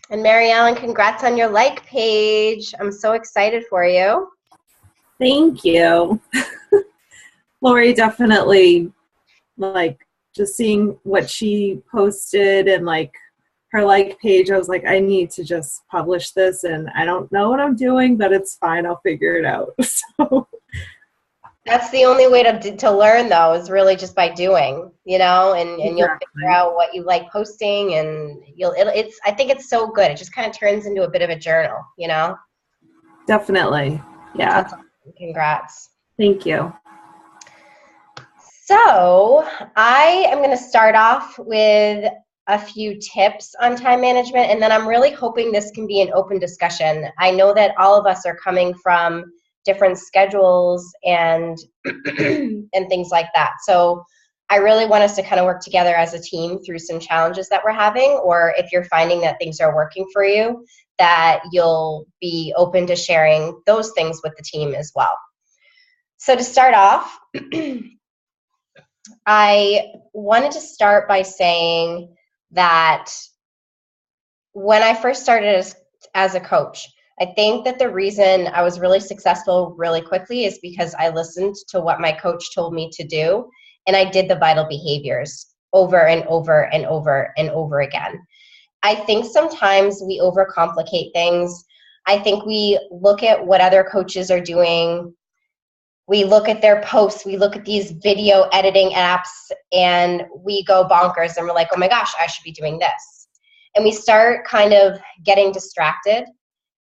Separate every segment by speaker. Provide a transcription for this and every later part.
Speaker 1: And Mary Ellen, congrats on your like page. I'm so excited for you.
Speaker 2: Thank you. Lori, definitely, like, just seeing what she posted and her like page, I was like, I need to just publish this, and I don't know what I'm doing, but it's fine. I'll figure it out. So
Speaker 1: That's the only way to learn, though, is really just by doing, and you'll figure
Speaker 2: exactly.
Speaker 1: out what you like posting, and I think it's so good. It just kind of turns into a bit of a journal.
Speaker 2: Definitely. Yeah.
Speaker 1: That's awesome. Congrats.
Speaker 2: Thank you.
Speaker 1: So I am going to start off with a few tips on time management, and then I'm really hoping this can be an open discussion. I know that all of us are coming from different schedules and and things like that. So I really want us to kind of work together as a team through some challenges that we're having, or if you're finding that things are working for you, that you'll be open to sharing those things with the team as well. So to start off, I wanted to start by saying that when I first started as a coach, I think that the reason I was really successful really quickly is because I listened to what my coach told me to do, and I did the vital behaviors over and over and over and over again. I think sometimes we overcomplicate things. I think we look at what other coaches are doing. We look at their posts, we look at these video editing apps, and we go bonkers, and we're like, oh my gosh, I should be doing this. And we start kind of getting distracted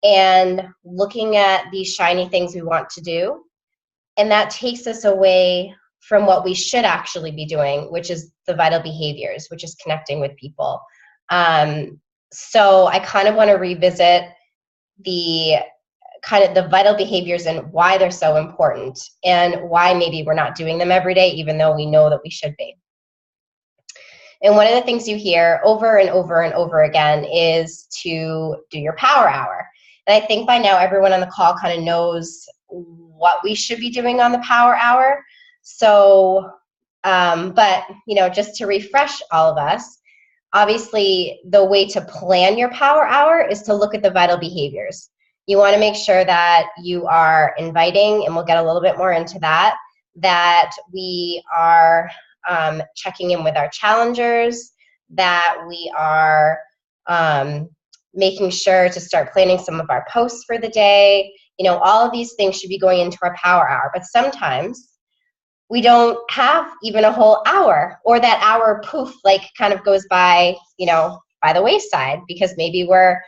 Speaker 1: and looking at these shiny things we want to do. And that takes us away from what we should actually be doing, which is the vital behaviors, which is connecting with people. So I kind of want to revisit the vital behaviors and why they're so important, and why maybe we're not doing them every day, even though we know that we should be. And one of the things you hear over and over and over again is to do your power hour. And I think by now everyone on the call kind of knows what we should be doing on the power hour. So, but just to refresh all of us, obviously the way to plan your power hour is to look at the vital behaviors. You want to make sure that you are inviting, and we'll get a little bit more into that we are checking in with our challengers, that we are making sure to start planning some of our posts for the day. All of these things should be going into our power hour, but sometimes we don't have even a whole hour, or that hour poof, kind of goes by, by the wayside, because maybe we're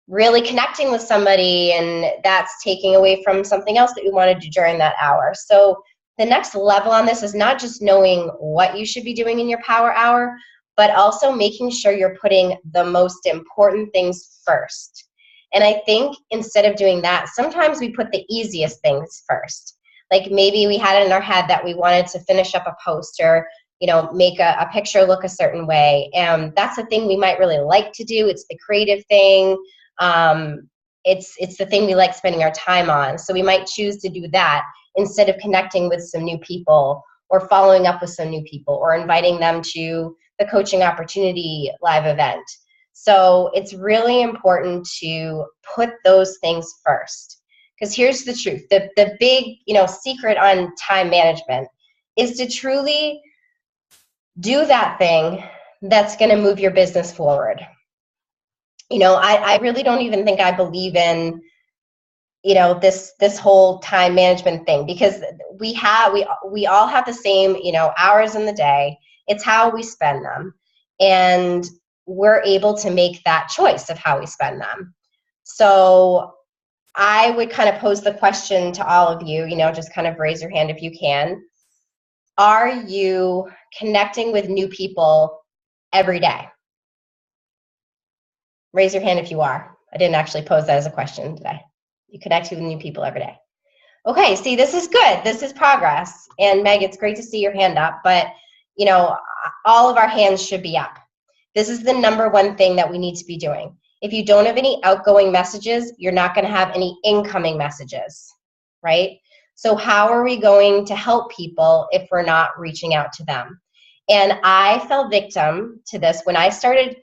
Speaker 1: really connecting with somebody and that's taking away from something else that we want to do during that hour. So the next level on this is not just knowing what you should be doing in your power hour, but also making sure you're putting the most important things first. And I think instead of doing that, sometimes we put the easiest things first. Like maybe we had it in our head that we wanted to finish up a post, or make a picture look a certain way. And that's the thing we might really like to do. It's the creative thing. It's the thing we like spending our time on. So we might choose to do that instead of connecting with some new people, or following up with some new people, or inviting them to the Coaching Opportunity live event. So it's really important to put those things first. Because here's the truth. The big, secret on time management is to truly do that thing that's going to move your business forward. I really don't even think I believe in, this whole time management thing, because we all have the same, hours in the day. It's how we spend them, and we're able to make that choice of how we spend them. So I would kind of pose the question to all of you, just kind of raise your hand if you can. Are you connecting with new people every day? Raise your hand if you are. I didn't actually pose that as a question today. You connect with new people every day. Okay, see, this is good. This is progress. And Meg, it's great to see your hand up, but all of our hands should be up. This is the number one thing that we need to be doing. If you don't have any outgoing messages, you're not going to have any incoming messages, right? So how are we going to help people if we're not reaching out to them? And I fell victim to this when I started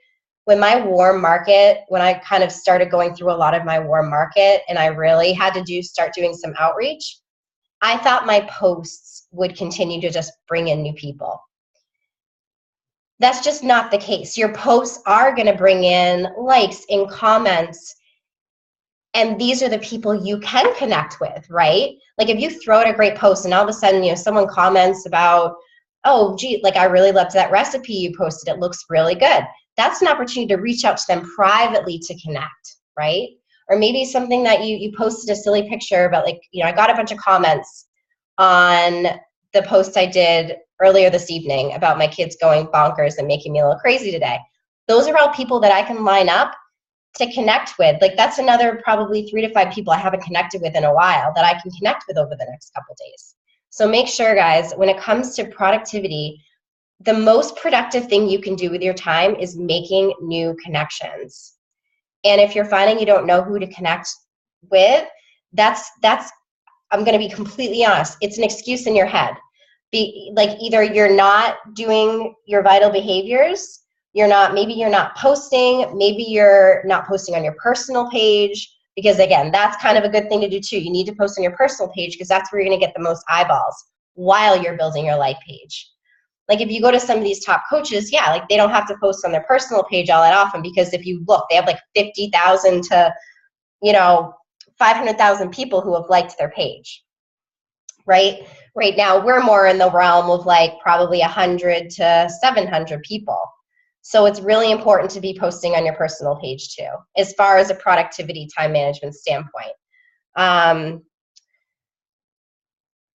Speaker 1: when my warm market, when I kind of started going through a lot of my warm market and I really had to start doing some outreach, I thought my posts would continue to just bring in new people. That's just not the case. Your posts are going to bring in likes and comments, and these are the people you can connect with, right? Like if you throw out a great post and all of a sudden, you know, someone comments about, oh, gee, like I really loved that recipe you posted. It looks really good. That's an opportunity to reach out to them privately to connect, right? Or maybe something that you posted a silly picture about, like, you know, I got a bunch of comments on the post I did earlier this evening about my kids going bonkers and making me a little crazy today. Those are all people that I can line up to connect with. Like that's another probably 3 to 5 people I haven't connected with in a while that I can connect with over the next couple days. So make sure, guys, when it comes to productivity, the most productive thing you can do with your time is making new connections. And if you're finding you don't know who to connect with, that's I'm going to be completely honest, it's an excuse in your head. Like either you're not doing your vital behaviors, maybe you're not posting, maybe you're not posting on your personal page, because again, that's kind of a good thing to do too. You need to post on your personal page because that's where you're going to get the most eyeballs while you're building your life page. Like if you go to some of these top coaches, yeah, like they don't have to post on their personal page all that often, because if you look, they have like 50,000 to, you know, 500,000 people who have liked their page, right? Right now, we're more in the realm of like probably 100 to 700 people. So it's really important to be posting on your personal page too, as far as a productivity time management standpoint.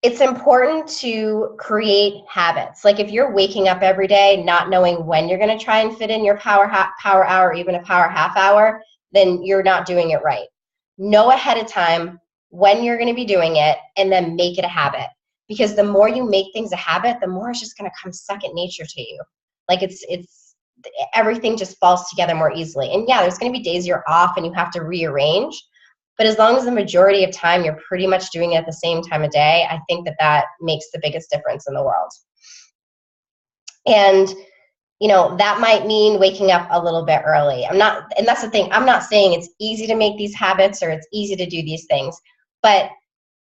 Speaker 1: It's important to create habits. Like if you're waking up every day not knowing when you're going to try and fit in your power hour or even a power half hour, then you're not doing it right. Know ahead of time when you're going to be doing it and then make it a habit. Because the more you make things a habit, the more it's just going to come second nature to you. Like it's everything just falls together more easily. And yeah, there's going to be days you're off and you have to rearrange. But as long as the majority of time you're pretty much doing it at the same time of day, I think that makes the biggest difference in the world. And, you know, that might mean waking up a little bit early. And that's the thing, I'm not saying it's easy to make these habits or it's easy to do these things. But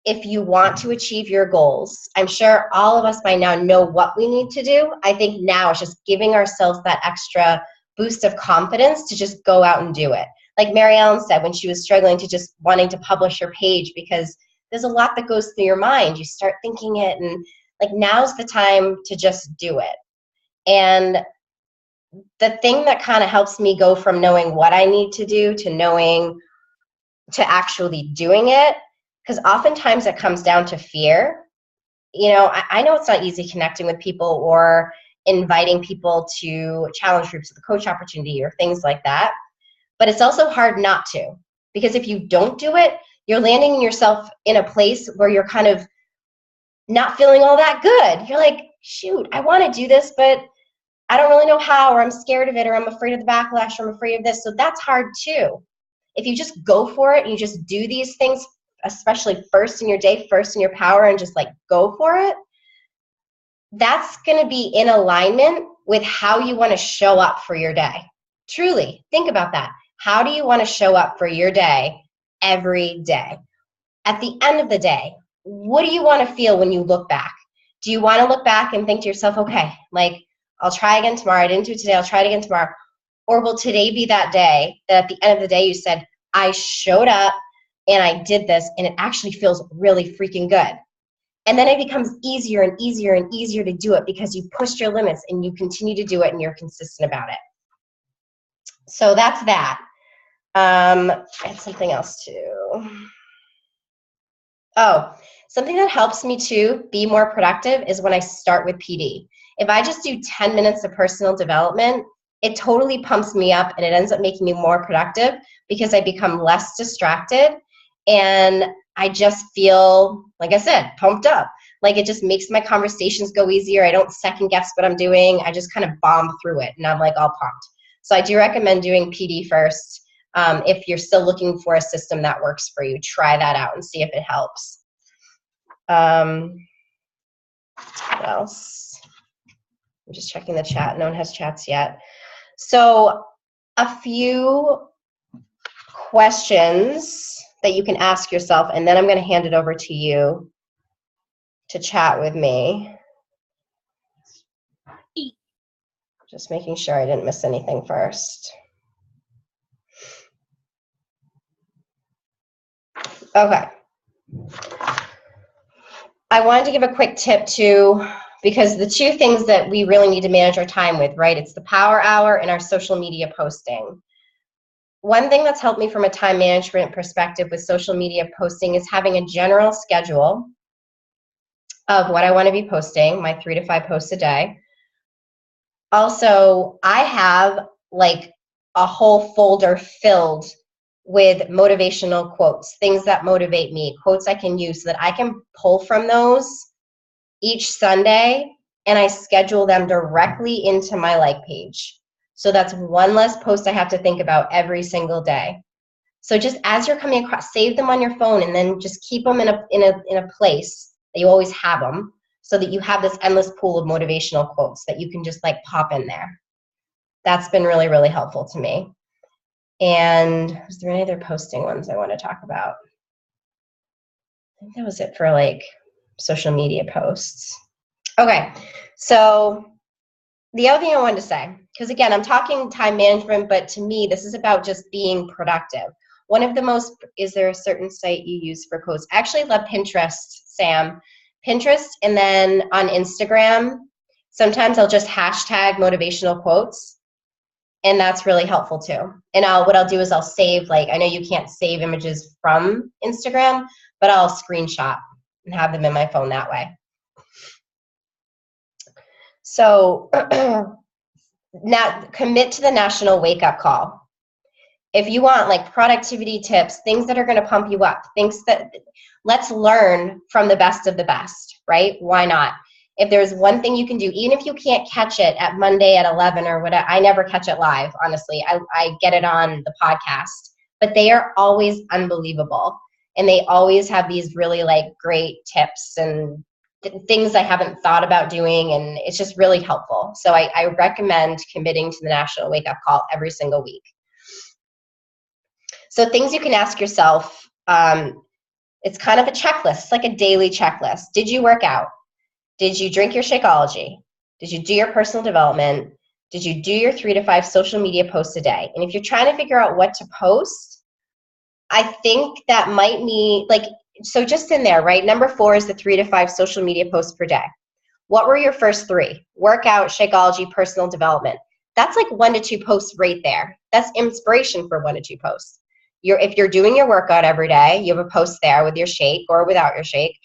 Speaker 1: if you want to achieve your goals, I'm sure all of us by now know what we need to do. I think now it's just giving ourselves that extra boost of confidence to just go out and do it. Like Mary Ellen said when she was struggling to just wanting to publish her page, because there's a lot that goes through your mind. You start thinking it, and like now's the time to just do it. And the thing that kind of helps me go from knowing what I need to do to actually doing it, because oftentimes it comes down to fear. You know, I know it's not easy connecting with people or inviting people to challenge groups, the coach opportunity or things like that. But it's also hard not to, because if you don't do it, you're landing yourself in a place where you're kind of not feeling all that good. You're like, shoot, I want to do this, but I don't really know how, or I'm scared of it, or I'm afraid of the backlash, or I'm afraid of this. So that's hard too. If you just go for it and you just do these things, especially first in your day, first in your power, and just like go for it, that's going to be in alignment with how you want to show up for your day. Truly, think about that. How do you want to show up for your day every day? At the end of the day, what do you want to feel when you look back? Do you want to look back and think to yourself, okay, like I'll try again tomorrow. I didn't do it today. I'll try it again tomorrow. Or will today be that day that at the end of the day you said, I showed up and I did this and it actually feels really freaking good. And then it becomes easier and easier and easier to do it because you pushed your limits and you continue to do it and you're consistent about it. So that's that. I had something else too. Oh, something that helps me to be more productive is when I start with PD. If I just do 10 minutes of personal development, it totally pumps me up and it ends up making me more productive because I become less distracted and I just feel, like I said, pumped up. Like it just makes my conversations go easier. I don't second guess what I'm doing. I just kind of bomb through it and I'm like all pumped. So I do recommend doing PD first. If you're still looking for a system that works for you, try that out and see if it helps. What else? I'm just checking the chat. No one has chats yet. So a few questions that you can ask yourself, and then I'm going to hand it over to you to chat with me. Just making sure I didn't miss anything first. Okay. I wanted to give a quick tip too, because the two things that we really need to manage our time with, right? It's the power hour and our social media posting. One thing that's helped me from a time management perspective with social media posting is having a general schedule of what I want to be posting, my 3 to 5 posts a day. Also, I have like a whole folder filled with motivational quotes, things that motivate me, quotes I can use so that I can pull from those each Sunday, and I schedule them directly into my like page. So that's one less post I have to think about every single day. So just as you're coming across, save them on your phone, and then just keep them in a place that you always have them, so that you have this endless pool of motivational quotes that you can just like pop in there. That's been really, really helpful to me. And was there any other posting ones I want to talk about? I think that was it for like social media posts. Okay, so the other thing I wanted to say, because again, I'm talking time management, but to me, this is about just being productive. One of the most, is there a certain site you use for quotes? I actually love Pinterest, Sam. Pinterest, and then on Instagram, sometimes I'll just hashtag motivational quotes, and that's really helpful too. And what I'll do is I'll save, like, I know you can't save images from Instagram, but I'll screenshot and have them in my phone that way. So now commit to the national wake-up call. If you want like productivity tips, things that are going to pump you up, things that, let's learn from the best of the best, right? Why not? If there's one thing you can do, even if you can't catch it at Monday at 11 or whatever, I never catch it live, honestly. I get it on the podcast, but they are always unbelievable. And they always have these really like great tips and things I haven't thought about doing, and it's just really helpful. So I recommend committing to the national wake-up call every single week. So things you can ask yourself, it's kind of a checklist. It's like a daily checklist. Did you work out? Did you drink your Shakeology? Did you do your personal development? Did you do your 3 to 5 social media posts a day? And if you're trying to figure out what to post, I think that might mean, like, so just in there, right? Number 4 is the 3 to 5 social media posts per day. What were your first 3? Workout, Shakeology, personal development. That's like 1 to 2 posts right there. That's inspiration for 1 to 2 posts. If you're doing your workout every day, you have a post there with your shake or without your shake.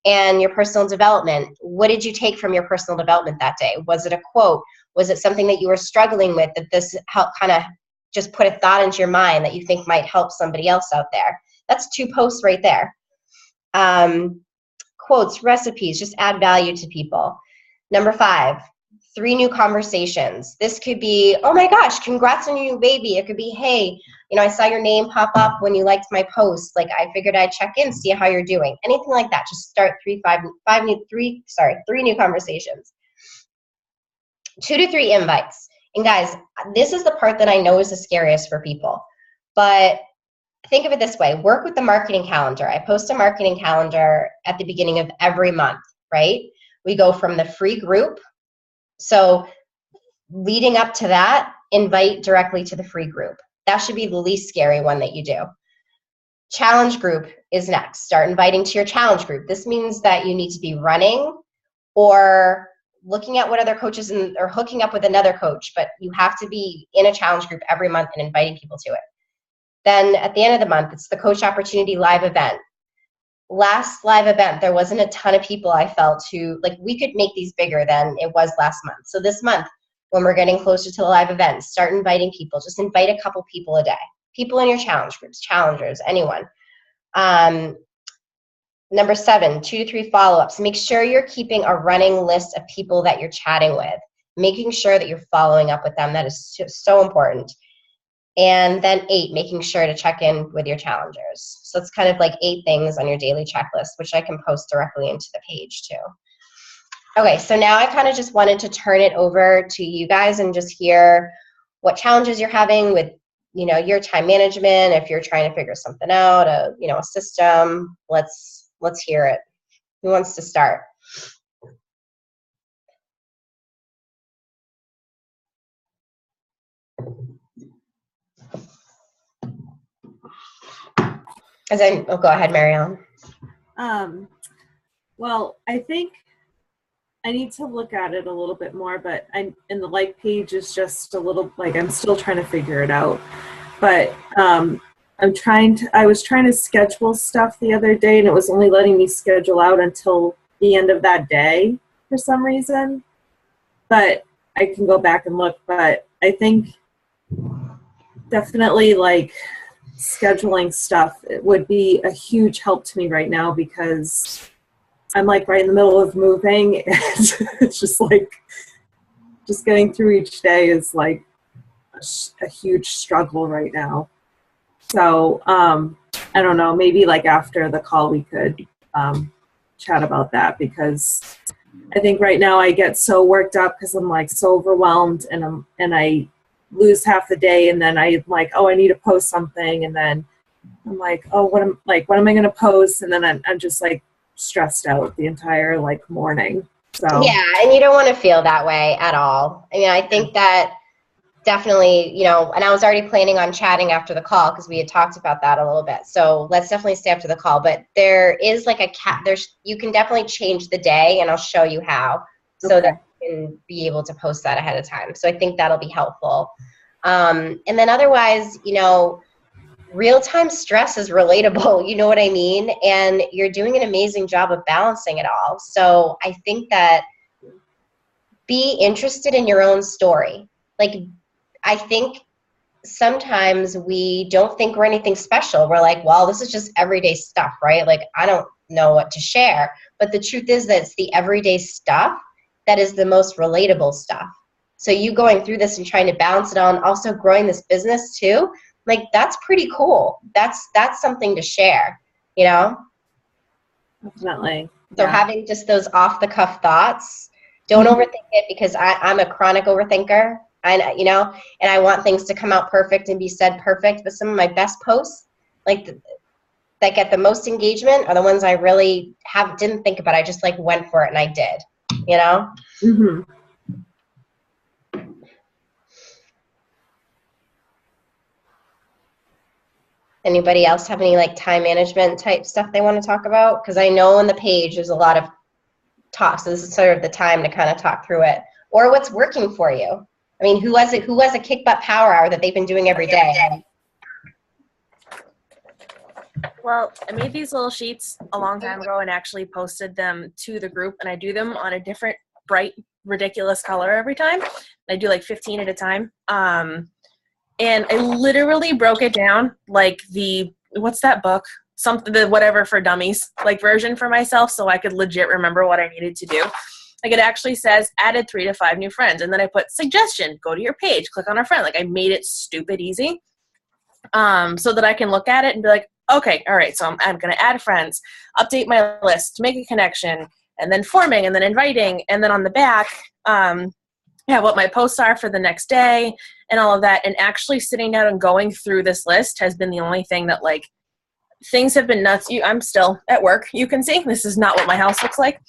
Speaker 1: And your personal development, what did you take from your personal development that day? Was it a quote? Was it something that you were struggling with that this helped kind of just put a thought into your mind that you think might help somebody else out there? That's 2 posts right there. Quotes, recipes, just add value to people. Number 5, 3 new conversations. This could be, oh my gosh, congrats on your new baby. It could be, hey, you know, I saw your name pop up when you liked my post. Like, I figured I'd check in, see how you're doing. Anything like that. Just start 3 new conversations. 2 to 3 invites. And guys, this is the part that I know is the scariest for people. But think of it this way. Work with the marketing calendar. I post a marketing calendar at the beginning of every month, right? We go from the free group. So leading up to that, invite directly to the free group. That should be the least scary one that you do. Challenge group is next. Start inviting to your challenge group. This means that you need to be running or looking at what other coaches or hooking up with another coach, but you have to be in a challenge group every month and inviting people to it. Then at the end of the month, it's the Coach Opportunity live event. Last live event, there wasn't a ton of people I felt who, like, we could make these bigger than it was last month. So this month, when we're getting closer to the live event, start inviting people. Just invite a couple people a day. People in your challenge groups, challengers, anyone. Number 7, 2 to 3 follow-ups. Make sure you're keeping a running list of people that you're chatting with, making sure that you're following up with them. That is so important. And then 8, making sure to check in with your challengers. So it's kind of like 8 things on your daily checklist, which I can post directly into the page too. Okay, so now I kind of just wanted to turn it over to you guys and just hear what challenges you're having with, your time management. If you're trying to figure something out, a system, let's hear it. Who wants to start? Go ahead, Mary Ellen.
Speaker 2: Well, I think I need to look at it a little bit more, but in the like page is just a little, like, I'm still trying to figure it out. But I was trying to schedule stuff the other day, and it was only letting me schedule out until the end of that day for some reason. But I can go back and look, but I think definitely like scheduling stuff, it would be a huge help to me right now, because I'm like right in the middle of moving, and it's just like, just getting through each day is like a huge struggle right now. So I don't know, maybe like after the call we could chat about that, because I think right now I get so worked up because I'm like so overwhelmed, and I lose half the day, and then I'm like, oh, I need to post something, and then I'm like, oh, what am I going to post, and then I'm just like stressed out the entire like morning. So
Speaker 1: yeah, and you don't want to feel that way at all. I mean, I think that definitely, and I was already planning on chatting after the call because we had talked about that a little bit. So let's definitely stay after the call. But there is like you can definitely change the day, and I'll show you how, so that you can be able to post that ahead of time. So I think that'll be helpful. And then otherwise, real-time stress is relatable, you know what I mean? And you're doing an amazing job of balancing it all. So I think that be interested in your own story. Like, I think sometimes we don't think we're anything special. We're like, well, this is just everyday stuff, right? Like, I don't know what to share. But the truth is that it's the everyday stuff that is the most relatable stuff. So you going through this and trying to balance it on, also growing this business too, like, that's pretty cool. That's something to share,
Speaker 2: Definitely.
Speaker 1: So having just those off the cuff thoughts, don't overthink it, because I'm a chronic overthinker. And I want things to come out perfect and be said perfect. But some of my best posts, like that get the most engagement, are the ones I really didn't think about. I just like went for it and I did,
Speaker 2: Mm-hmm.
Speaker 1: Anybody else have any like time management type stuff they want to talk about? Because I know on the page there's a lot of talk, so this is sort of the time to kind of talk through it, or what's working for you. I mean, who has a kick butt power hour that they've been doing every day?
Speaker 3: Well, I made these little sheets a long time ago and actually posted them to the group, and I do them on a different bright, ridiculous color every time. I do like 15 at a time. And I literally broke it down like what's that book? The whatever for dummies, like version for myself, so I could legit remember what I needed to do. Like, it actually says added 3 to 5 new friends. And then I put suggestion, go to your page, click on a friend. Like, I made it stupid easy so that I can look at it and be like, okay, all right, so I'm going to add friends, update my list, make a connection, and then forming, and then inviting. And then on the back, what my posts are for the next day and all of that. And actually sitting down and going through this list has been the only thing that, like, things have been nuts. I'm still at work. You can see this is not what my house looks like.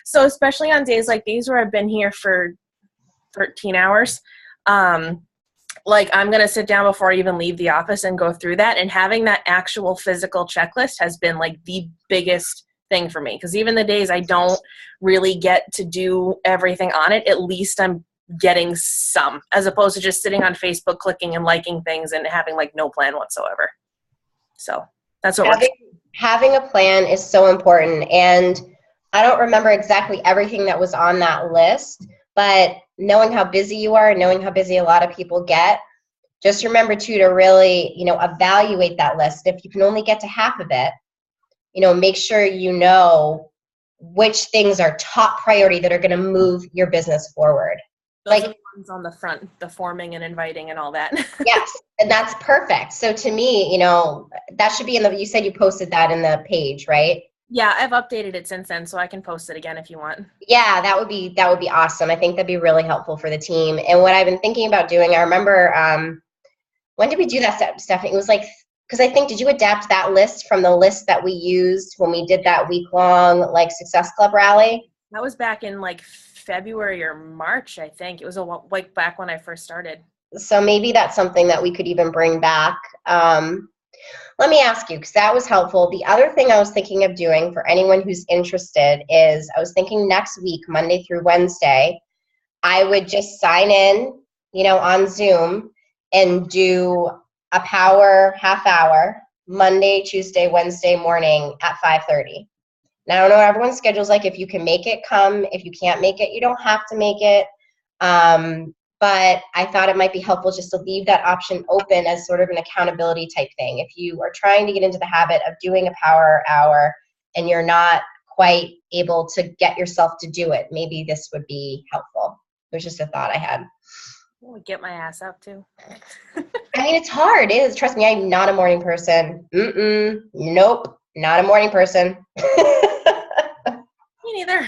Speaker 3: So especially on days like these where I've been here for 13 hours, like, I'm going to sit down before I even leave the office and go through that. And having that actual physical checklist has been like the biggest thing for me, because even the days I don't really get to do everything on it, at least I'm getting some, as opposed to just sitting on Facebook clicking and liking things and having like no plan whatsoever. So that's what
Speaker 1: having a plan is so important. And I don't remember exactly everything that was on that list, but knowing how busy you are, knowing how busy a lot of people get, just remember too to really, evaluate that list. If you can only get to half of it, make sure you know which things are top priority that are going to move your business forward.
Speaker 3: Those are the ones on the front, the forming and inviting and all that.
Speaker 1: Yes, and that's perfect. So to me, that should be you said you posted that in the page, right?
Speaker 3: Yeah, I've updated it since then, so I can post it again if you want.
Speaker 1: Yeah, that would be awesome. I think that'd be really helpful for the team. And what I've been thinking about doing, I remember, when did we do that, Stephanie? It was like, because I think, did you adapt that list from the list that we used when we did that week-long like Success Club rally?
Speaker 3: That was back in like February or March, I think. It was like back when I first started.
Speaker 1: So maybe that's something that we could even bring back. Let me ask you, because that was helpful. The other thing I was thinking of doing for anyone who's interested is I was thinking next week, Monday through Wednesday, I would just sign in, on Zoom and do a power half hour Monday, Tuesday, Wednesday morning at 5:30. Now, I don't know what everyone's schedule's like. If you can make it, come. If you can't make it, you don't have to make it. But I thought it might be helpful just to leave that option open as sort of an accountability type thing. If you are trying to get into the habit of doing a power hour and you're not quite able to get yourself to do it, maybe this would be helpful. It was just a thought I had.
Speaker 3: I would get my ass up too.
Speaker 1: I mean, it's hard. It is. Trust me, I'm not a morning person. Nope, not a morning person.
Speaker 3: Me neither.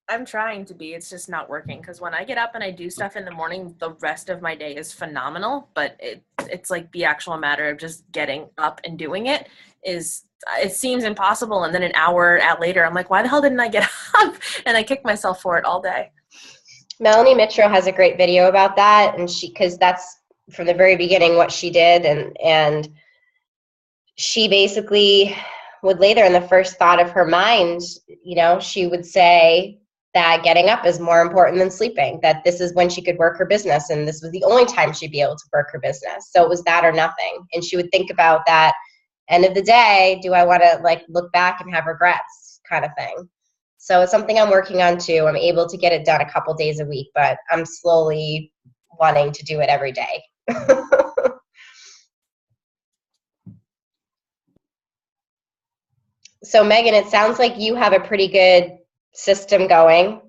Speaker 3: I'm trying to be. It's just not working because when I get up and I do stuff in the morning, the rest of my day is phenomenal. But it's like the actual matter of just getting up and doing it seems impossible. And then an hour later, I'm like, why the hell didn't I get up? And I kick myself for it all day.
Speaker 1: Melanie Mitro has a great video about that, and because that's from the very beginning what she did, and she basically would lay there, and the first thought of her mind, she would say that getting up is more important than sleeping, that this is when she could work her business, and this was the only time she'd be able to work her business. So it was that or nothing. And she would think about that end of the day, do I want to look back and have regrets kind of thing. So it's something I'm working on too. I'm able to get it done a couple days a week, but I'm slowly wanting to do it every day. So Megan, it sounds like you have a pretty good system going.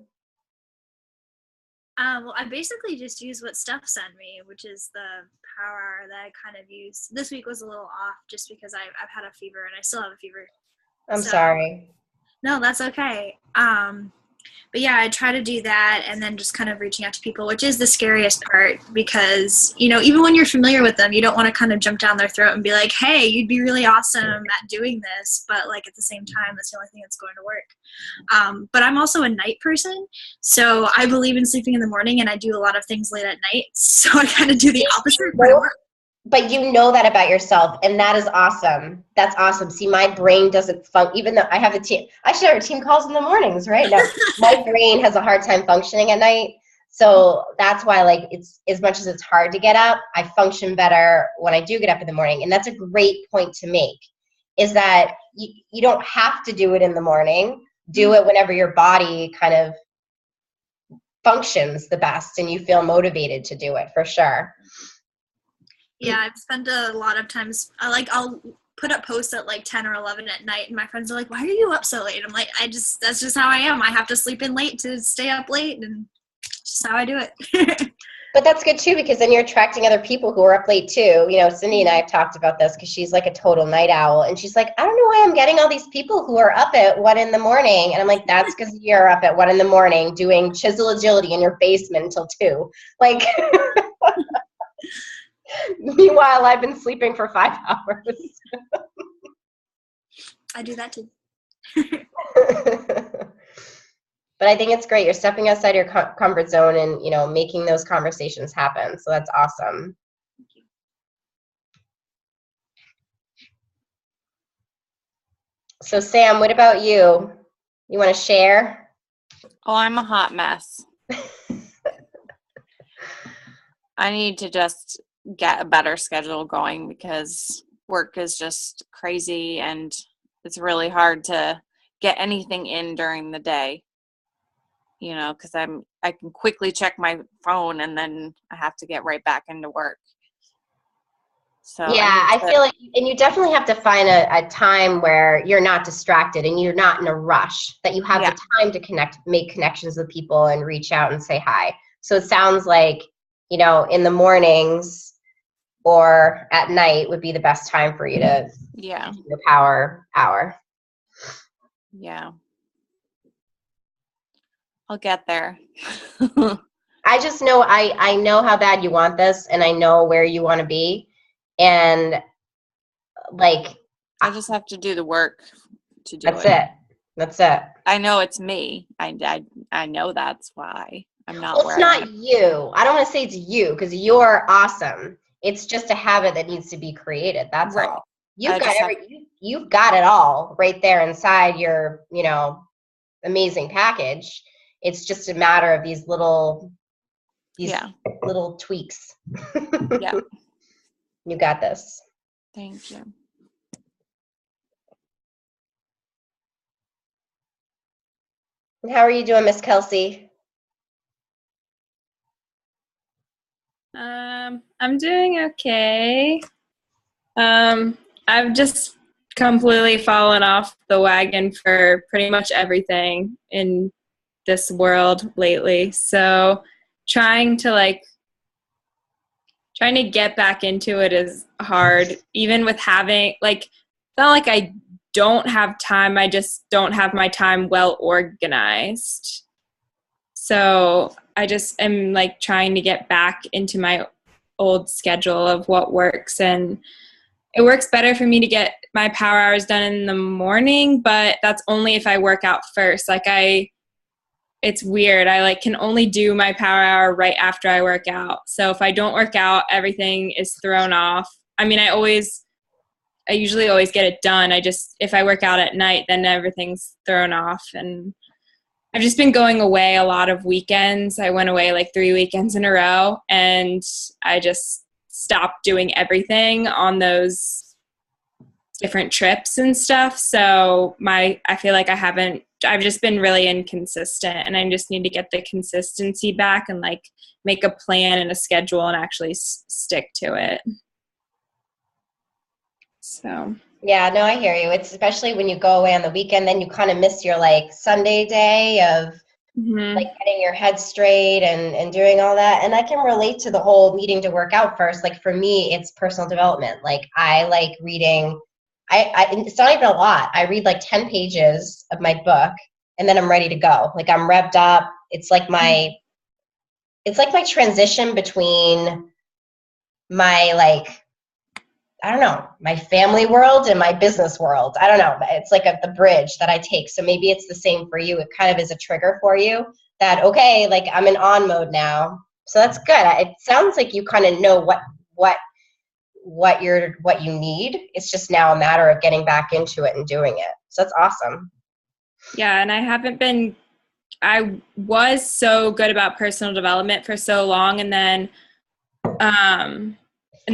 Speaker 4: Well, I basically just use what Steph sent me, which is the power hour that I kind of use. This week was a little off just because I've had a fever and I still have a fever.
Speaker 1: I'm sorry.
Speaker 4: No, that's okay. But yeah, I try to do that and then just kind of reaching out to people, which is the scariest part because, even when you're familiar with them, you don't want to kind of jump down their throat and be like, hey, you'd be really awesome at doing this. But at the same time, that's the only thing that's going to work. But I'm also a night person. So I believe in sleeping in the morning and I do a lot of things late at night. So I kind of do the opposite.
Speaker 1: But you know that about yourself, and that is awesome. That's awesome. See, my brain doesn't function, even though I have a team. I should have team calls in the mornings, right? No, my brain has a hard time functioning at night. So that's why, it's as much as it's hard to get up, I function better when I do get up in the morning. And that's a great point to make, is that you don't have to do it in the morning. Do it whenever your body kind of functions the best and you feel motivated to do it, for sure.
Speaker 4: Yeah, I've spent a lot of times, I'll put up posts at 10 or 11 at night, and my friends are like, why are you up so late? I'm like, that's just how I am. I have to sleep in late to stay up late, and just how I do it.
Speaker 1: But that's good too, because then you're attracting other people who are up late too. Cindy and I have talked about this because she's like a total night owl, and she's like, I don't know why I'm getting all these people who are up at 1 a.m. And I'm like, that's because you're up at 1 a.m. doing chisel agility in your basement until 2. Meanwhile, I've been sleeping for 5 hours.
Speaker 4: I do that too.
Speaker 1: But I think it's great. You're stepping outside your comfort zone and, making those conversations happen. So that's awesome.
Speaker 4: Thank you.
Speaker 1: So Sam, what about you? You want to share?
Speaker 5: Oh, I'm a hot mess. I need to just get a better schedule going because work is just crazy and it's really hard to get anything in during the day, because I can quickly check my phone and then I have to get right back into work. So
Speaker 1: yeah, I feel like, and you definitely have to find a time where you're not distracted and you're not in a rush, that you have the time to make connections with people and reach out and say hi. So it sounds like, in the mornings, or at night would be the best time for you to
Speaker 5: Yeah.
Speaker 1: do your power hour.
Speaker 5: Yeah. I'll get there.
Speaker 1: I just know I know how bad you want this, and I know where you want to be, and like
Speaker 5: I just have to do the work to do
Speaker 1: that's it. That's it.
Speaker 5: I know it's me. I know that's why I'm not
Speaker 1: Well,
Speaker 5: where
Speaker 1: it's
Speaker 5: I
Speaker 1: not you. I don't want to say it's you because you're awesome. It's just a habit that needs to be created. That's
Speaker 5: Right.
Speaker 1: all.
Speaker 5: I just have-
Speaker 1: You've got it all right there inside your, amazing package. It's just a matter of these little tweaks.
Speaker 5: Yeah.
Speaker 1: You got this.
Speaker 5: Thank you.
Speaker 1: And how are you doing, Miss Kelsey?
Speaker 6: I'm doing okay. I've just completely fallen off the wagon for pretty much everything in this world lately. So trying to get back into it is hard, even with having it's not like I don't have time, I just don't have my time well organized. So I just am trying to get back into my old schedule of what works, and it works better for me to get my power hours done in the morning, but that's only if I work out first. It's weird. I can only do my power hour right after I work out. So if I don't work out, everything is thrown off. I mean, I usually always get it done. If I work out at night, then everything's thrown off. And I've just been going away a lot of weekends. I went away 3 weekends in a row, and I just stopped doing everything on those different trips and stuff. So I feel like I've just been really inconsistent, and I just need to get the consistency back and make a plan and a schedule and actually stick to it. So.
Speaker 1: Yeah, no, I hear you. It's especially when you go away on the weekend, then you kind of miss your Sunday day of getting your head straight and doing all that. And I can relate to the whole needing to work out first. For me, it's personal development. I like reading. It's not even a lot. I read 10 pages of my book, and then I'm ready to go. I'm revved up. It's like my transition between my I don't know, my family world and my business world. I don't know. It's the bridge that I take. So maybe it's the same for you. It kind of is a trigger for you that, okay, I'm in on mode now. So that's good. It sounds like you kind of know what you need. It's just now a matter of getting back into it and doing it. So that's awesome.
Speaker 6: Yeah. And I was so good about personal development for so long. And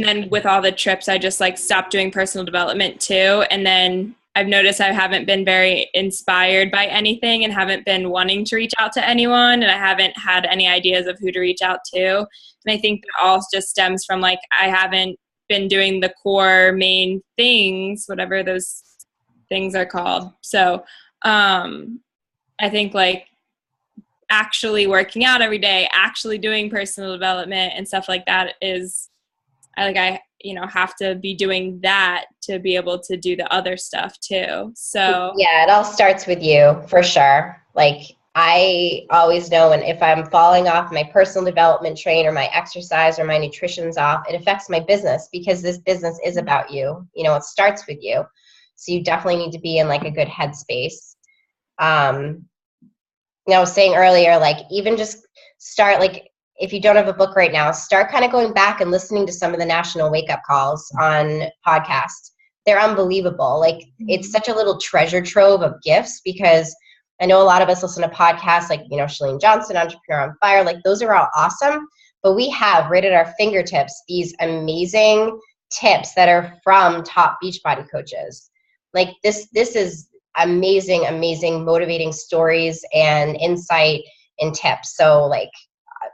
Speaker 6: then with all the trips, I just stopped doing personal development too. And then I've noticed I haven't been very inspired by anything and haven't been wanting to reach out to anyone. And I haven't had any ideas of who to reach out to. And I think that all just stems from I haven't been doing the core main things, whatever those things are called. So I think actually working out every day, actually doing personal development and stuff like that is, I have to be doing that to be able to do the other stuff too. So
Speaker 1: yeah, it all starts with you for sure. I always know if I'm falling off my personal development train or my exercise or my nutrition's off, it affects my business because this business is about you. It starts with you. So you definitely need to be in a good headspace. I was saying earlier, even just start if you don't have a book right now, start kind of going back and listening to some of the national wake-up calls on podcasts. They're unbelievable. It's such a little treasure trove of gifts because I know a lot of us listen to podcasts Chalene Johnson, Entrepreneur on Fire. Those are all awesome, but we have right at our fingertips these amazing tips that are from top Beachbody coaches. This is amazing motivating stories and insight and tips. So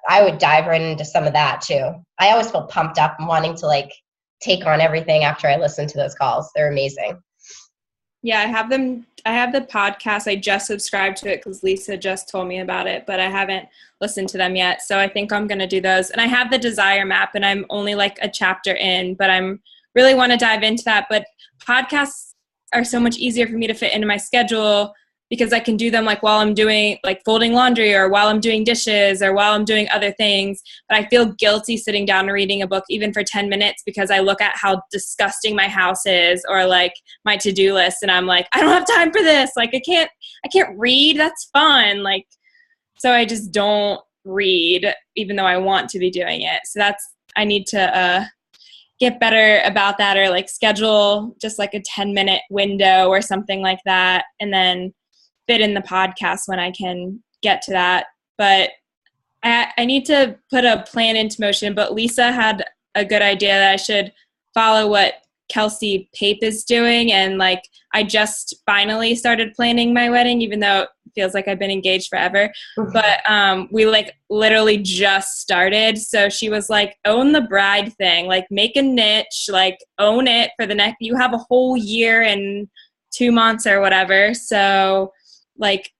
Speaker 1: I would dive right into some of that too. I always feel pumped up and wanting to take on everything after I listen to those calls. They're amazing.
Speaker 6: Yeah, I have the podcast. I just subscribed to it because Lisa just told me about it, but I haven't listened to them yet. So I think I'm going to do those. And I have the Desire Map, and I'm only like a chapter in, but I'm really want to dive into that. But podcasts are so much easier for me to fit into my schedule because I can do them like while I'm doing like folding laundry or while I'm doing dishes or while I'm doing other things. But I feel guilty sitting down and reading a book even for 10 minutes because I look at how disgusting my house is or like my to-do list and I'm like, I don't have time for this. Like I can't read. That's fun. Like, so I just don't read even though I want to be doing it. So I need to get better about that or like schedule just like a 10-minute window or something like that. And then fit in the podcast when I can get to that. But I need to put a plan into motion. But Lisa had a good idea that I should follow what Kelsey Pape is doing. And like, I just finally started planning my wedding, even though it feels like I've been engaged forever. But we like literally just started. So she was like, own the bride thing, like make a niche, like own it for the next, you have a whole year and 2 months or whatever. So like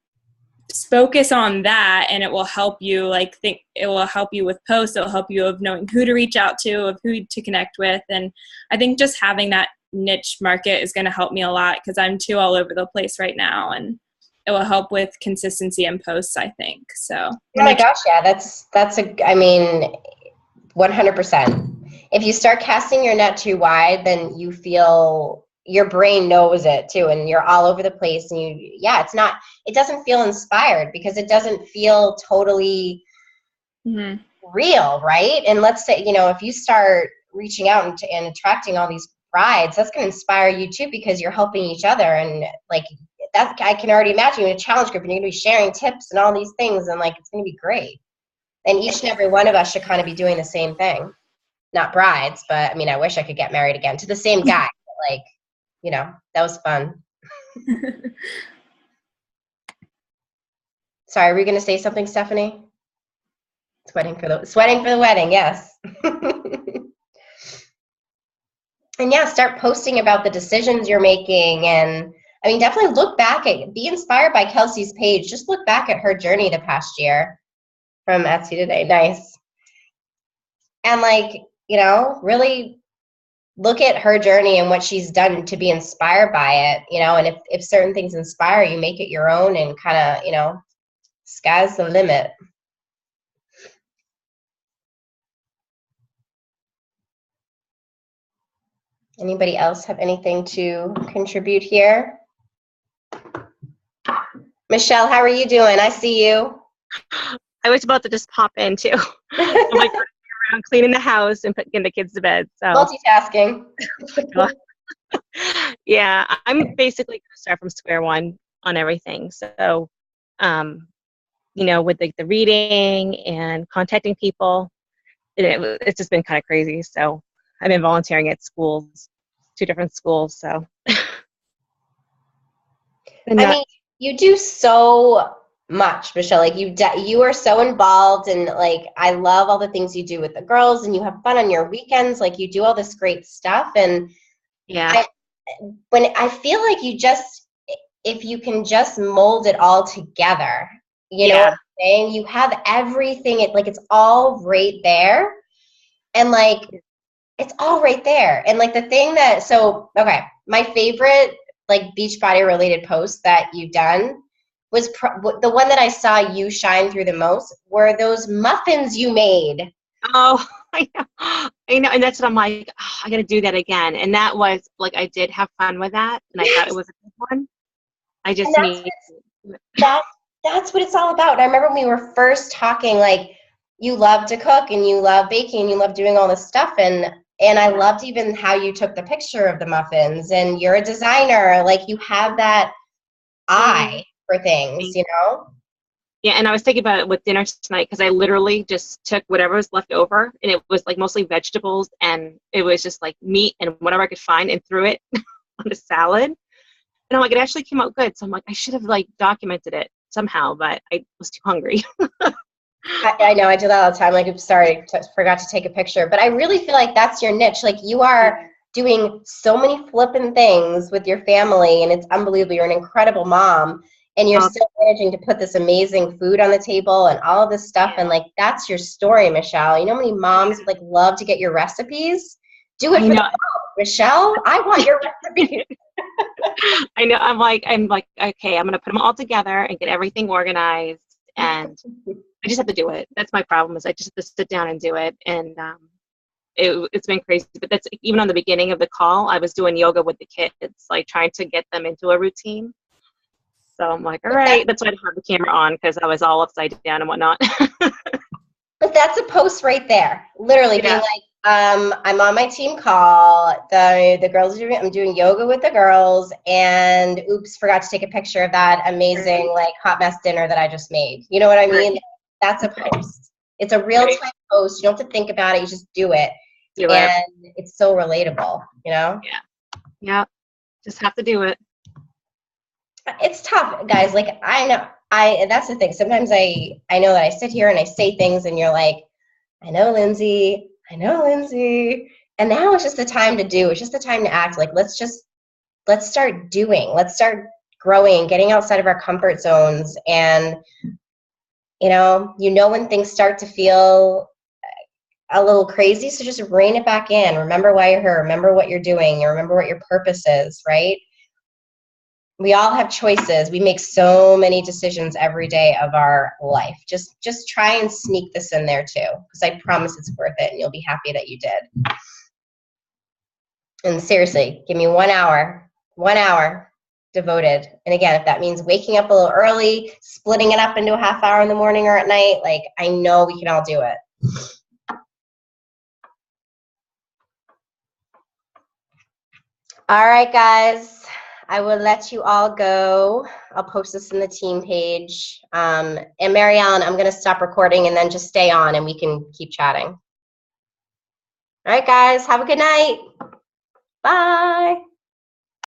Speaker 6: focus on that and it will help you it will help you with posts. It'll help you of knowing who to reach out to, of who to connect with. And I think just having that niche market is going to help me a lot because I'm too all over the place right now and it will help with consistency in posts, I think. So.
Speaker 1: Oh my gosh. Yeah. That's 100%. If you start casting your net too wide, then you feel your brain knows it too, and you're all over the place, and it doesn't feel inspired because it doesn't feel totally real, right? And let's say, if you start reaching out and attracting all these brides, that's going to inspire you too because you're helping each other, and like that, I can already imagine you in a challenge group, and you're going to be sharing tips and all these things, and like it's going to be great. And each and every one of us should kind of be doing the same thing. Not brides, but I wish I could get married again to the same guy, but like. That was fun. Sorry, were you going to say something, Stephanie? Sweating for the wedding, yes. And yeah, start posting about the decisions you're making. And definitely be inspired by Kelsey's page. Just look back at her journey the past year from Etsy today. Nice. And really look at her journey and what she's done to be inspired by it, and if certain things inspire you, make it your own and kind of, sky's the limit. Anybody else have anything to contribute here? Michelle, how are you doing? I see you.
Speaker 7: I was about to just pop in too. I'm like around cleaning the house and getting the kids to bed. So
Speaker 1: multitasking.
Speaker 7: Yeah, I'm basically going to start from square one on everything. So, with the reading and contacting people, it's just been kind of crazy. So I've been volunteering at schools, 2 different schools. So,
Speaker 1: you do so much, Michelle. Like you are so involved, and like I love all the things you do with the girls, and you have fun on your weekends. Like you do all this great stuff, and
Speaker 7: yeah,
Speaker 1: I feel like if you can just mold it all together, know what I'm saying? You have everything. It's all right there, and like it's all right there. And like the thing my favorite like Beachbody related post that you've done was the one that I saw you shine through the most were those muffins you made.
Speaker 7: Oh, I know. And that's what I'm like, I got to do that again. And that was like, I did have fun with that. And I thought it was a good one. I just
Speaker 1: that's what it's all about. And I remember when we were first talking, like you love to cook and you love baking and you love doing all this stuff. And I loved even how you took the picture of the muffins, and you're a designer. Like you have that eye for things,
Speaker 7: Yeah, and I was thinking about it with dinner tonight because I literally just took whatever was left over, and it was like mostly vegetables, and it was just like meat and whatever I could find, and threw it on a salad. And I'm like, it actually came out good. So I'm like, I should have like documented it somehow, but I was too hungry.
Speaker 1: I know, I do that all the time. Like, I'm sorry, forgot to take a picture. But I really feel like that's your niche. Like you are doing so many flippin' things with your family, and it's unbelievable. You're an incredible mom, and you're still managing to put this amazing food on the table and all of this stuff. And like, that's your story, Michelle. You know how many moms like love to get your recipes? Do it for the Michelle. I want your recipe.
Speaker 7: I know. I'm like, okay, I'm gonna put them all together and get everything organized, and I just have to do it. That's my problem. Is I just have to sit down and do it, and it's been crazy. But that's even on the beginning of the call. I was doing yoga with the kids, like trying to get them into a routine. So I'm like, all right, that's why I have the camera on, because I was all upside down and whatnot.
Speaker 1: But that's a post right there. Literally being like, I'm on my team call. The girls are doing, I'm doing yoga with the girls, and oops, forgot to take a picture of that amazing like hot mess dinner that I just made. You know what I mean? That's a post. It's a real time post. You don't have to think about it. You just do it. And it's so relatable, you know?
Speaker 7: Yeah. Just have to do it.
Speaker 1: It's tough, guys. Like, I know, that's the thing. Sometimes I know that I sit here and I say things and you're like, I know, Lindsay. And now it's just the time to do. It's just the time to act. Like, let's start doing. Let's start growing, getting outside of our comfort zones. And, you know when things start to feel a little crazy, so just rein it back in. Remember why you're here. Remember what you're doing. And remember what your purpose is, right? We all have choices. We make so many decisions every day of our life. Just try and sneak this in there too, because I promise it's worth it, and you'll be happy that you did. And seriously, give me 1 hour devoted. And again, if that means waking up a little early, splitting it up into a half hour in the morning or at night, like, I know we can all do it. All right, guys. I will let you all go. I'll post this in the team page. And Mary Ellen, I'm going to stop recording and then just stay on and we can keep chatting. All right, guys. Have a good night. Bye.